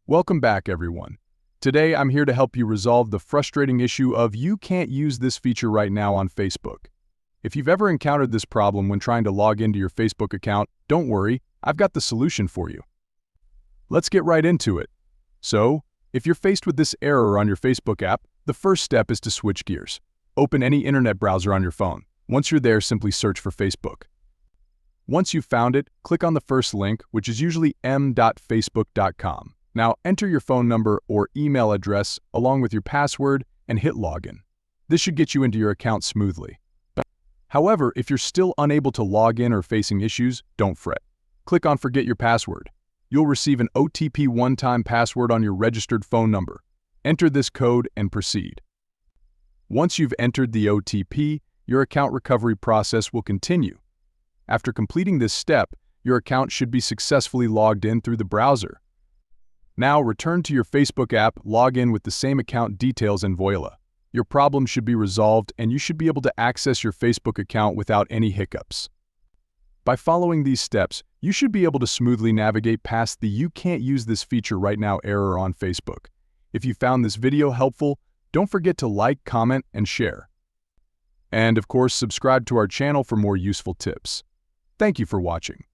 Welcome back, everyone. Today, I'm here to help you resolve the frustrating issue of you can't use this feature right now on Facebook. If you've ever encountered this problem when trying to log into your Facebook account, don't worry, I've got the solution for you. Let's get right into it. So, if you're faced with this error on your Facebook app, the first step is to switch gears. Open any internet browser on your phone. Once you're there, simply search for Facebook. Once you've found it, click on the first link, which is usually m.facebook.com. Now, enter your phone number or email address along with your password and hit login. This should get you into your account smoothly. However, if you're still unable to log in or facing issues, don't fret. Click on Forget Your Password. You'll receive an OTP one-time password on your registered phone number. Enter this code and proceed. Once you've entered the OTP, your account recovery process will continue. After completing this step, your account should be successfully logged in through the browser. Now, return to your Facebook app, log in with the same account details and voila. Your problem should be resolved and you should be able to access your Facebook account without any hiccups. By following these steps, you should be able to smoothly navigate past the "you can't use this feature right now" error on Facebook. If you found this video helpful, don't forget to like, comment, and share. And of course, subscribe to our channel for more useful tips. Thank you for watching.